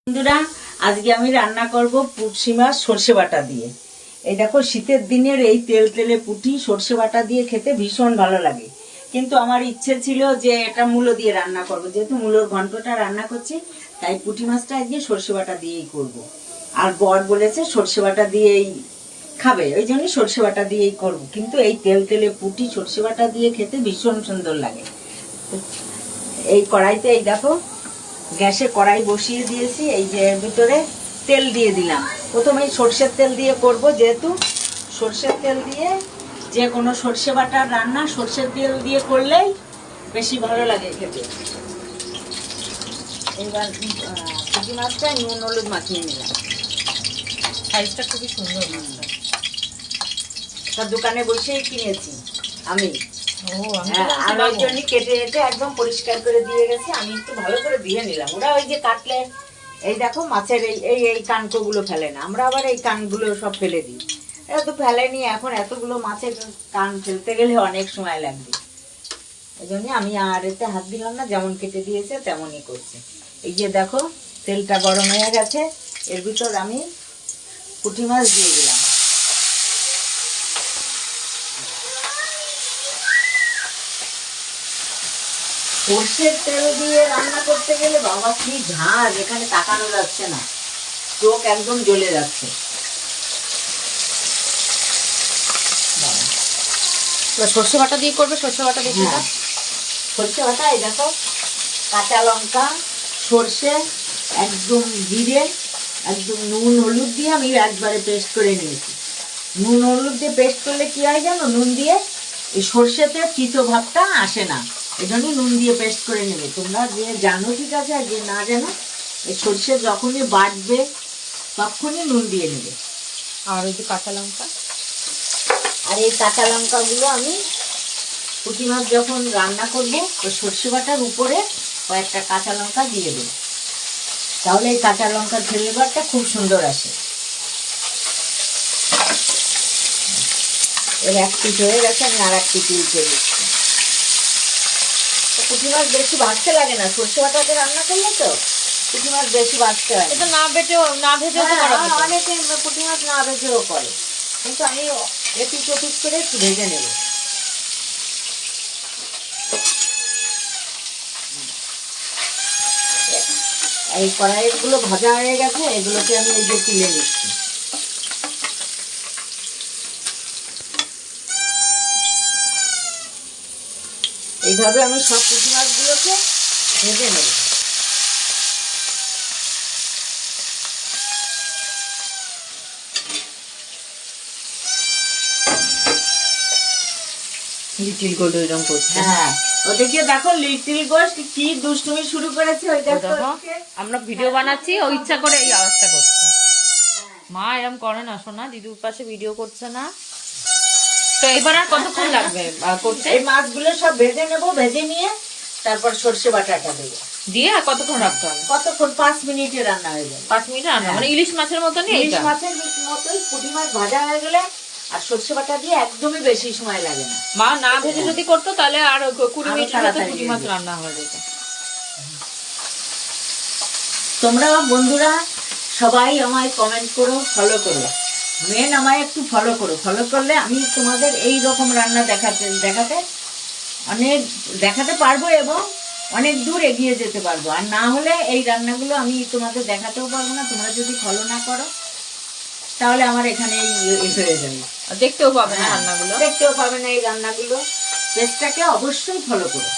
বন্ধুরা, আজকে আমি রান্না করব পুঁটি মাছ সর্ষে বাটা দিয়ে। এই দেখো, শীতের দিনের এই তেল তেলে পুঁটি সর্ষে বাটা দিয়ে খেতে ভীষণ ভালো লাগে। কিন্তু আমার ইচ্ছে ছিল যে এটা মূলো দিয়ে রান্না করব, যেহেতু মূলোর ঘন্টটা রান্না করছি, তাই পুঁটি মাছটা আজকে সর্ষে বাটা দিয়েই করব। আর বর বলেছে সর্ষে বাটা দিয়েই খাবে, ওই জন্য সর্ষে বাটা দিয়েই করব। কিন্তু এই তেল তেলে পুঁটি সর্ষে বাটা দিয়ে খেতে ভীষণ সুন্দর লাগে। এই কড়াইতে এই দেখো, গ্যাসে কড়াই বসিয়ে দিয়েছি। এই যে ভিতরে তেল দিয়ে দিলাম। প্রথমে সর্ষের তেল দিয়ে করব, যেহেতু সর্ষের তেল দিয়ে যে কোনো সর্ষে বাটার রান্না সর্ষের তেল দিয়ে করলেই বেশি ভালো লাগে খেতে। এবার পুঁটি মাছটা নুন হলুদ মাখিয়ে নিলাম। সাইজটা খুবই সুন্দর। সব দোকানে বসেই কিনেছি আমি। আর ওই জন্য কেটে কেটে একদম পরিষ্কার করে দিয়ে গেছে। আমি একটু ভালো করে দিয়ে নিলাম। ওরা ওই যে কাটলে এই দেখো মাছের এই কানকোগুলো ফেলে না, আমরা আবার এই কানগুলো সব ফেলে দিই। এরা তো ফেলেনি। এখন এতগুলো মাছের কান ফেলতে গেলে অনেক সময় লাগবে, এই জন্য আমি আর এতে হাত দিলাম না। যেমন কেটে দিয়েছে তেমনই করছে। এই যে দেখো, তেলটা গরম হয়ে গেছে। এর ভিতর আমি পুঁটি মাছ দিয়ে দিলাম। সর্ষের তেল দিয়ে রান্না করতে গেলে বাবা কি ঝাঁজ, এখানে তাকানো যাচ্ছে না, চোখ একদম জ্বলে যাচ্ছে। সর্ষে বাটা দিয়ে করবে, সর্ষে বাটা দিয়ে সর্ষে বাটা, এই দেখো, কাঁচা লঙ্কা, সর্ষে, একদম জিরে, একদম নুন হলুদ দিয়ে আমি একবারে পেস্ট করে নিয়েছি। নুন হলুদ দিয়ে পেস্ট করলে কি হয় জানো, নুন দিয়ে এই সর্ষেতে তিতো ভাবটা আসে না, এই জন্য নুন দিয়ে পেস্ট করে নেবে। তোমরা যে জানো ঠিক আছে, আর যে না জানো, এই সর্ষে যখনই বাটবে তখনই নুন দিয়ে নেবে। আর ওই যে কাঁচা লঙ্কা, আর এই কাঁচা লঙ্কাগুলো আমি পুঁটি মাছ যখন রান্না করবো ওই সর্ষে বাটার উপরে কয়েকটা কাঁচা লঙ্কা দিয়ে দেবো, তাহলে এই কাঁচা লঙ্কার ফ্লেভারটা খুব সুন্দর আসে। এর এক পিঠ হয়ে গেছে, আমি আর এক পিঠ উল্টে দিচ্ছি। পুঁটি মাছ বেশি ভাজতে লাগে না, সর্ষে বাটাতে রান্না করলে তো পুঁটি মাছ বেশি ভাজতে হয় এটা না ভেজেও অনেকে পুঁটি মাছ না ভেজেও করে, কিন্তু আমি এপিট ওপিট করে একটু ভেজে নেব। এই কড়াইগুলো ভাজা হয়ে গেছে, এগুলোকে আমি এই যে তুলে নিচ্ছি। এইভাবে আমি সব পুঁটি মাছগুলোকে ভেজে নেব। লিটিল গোল্ড এরকম করছে। হ্যাঁ, ওদিকে দেখো লিটল গোস্ট কি দুষ্টুমি শুরু করেছে। ওই দেখো, আমরা ভিডিও বানাচ্ছি, ও ইচ্ছা করে এই আওয়াজটা করছে। মা এরকম করে না শোনা, দিদির পাশে ভিডিও করছে না। তো এবার আর কতক্ষণ লাগবে করতে? এই মাছগুলো সব ভেজে নেব, ভেজে নিয়ে তারপর সর্ষে বাটাটা দেবো দিয়ে আর কতক্ষণ রাখতে হবে? কতক্ষণ, 5 মিনিটে রান্না হয়ে যাবে। 5 মিনিট রান্না, মানে ইলিশ মাছের মতনই। ইলিশ মাছের মতোই পুঁটি মাছ ভাজা হয়ে গেলে আর সর্ষে বাটা দিয়ে একদমই বেশি সময় লাগে না। মা না ভেজে যদি করতো তাহলে আর 20 মিনিটের মধ্যে তাড়াতাড়ি পুঁটি মাছ রান্না হয়ে যেত। তোমরা বন্ধুরা সবাই আমায় কমেন্ট করো, ফলো করো। মেন আমায় একটু ফলো করো, ফলো করলে আমি তোমাদের এই রকম রান্না দেখাতে পারবো এবং অনেক দূর এগিয়ে যেতে পারবো। আর না হলে এই রান্নাগুলো আমি তোমাদের দেখাতেও পারবো না। তোমরা যদি ফলো না করো তাহলে আমার এখানে হয়ে যাবে, দেখতেও পাবে না রান্নাগুলো, দেখতেও পাবে না এই রান্নাগুলো। পেজটাকে অবশ্যই ফলো করো।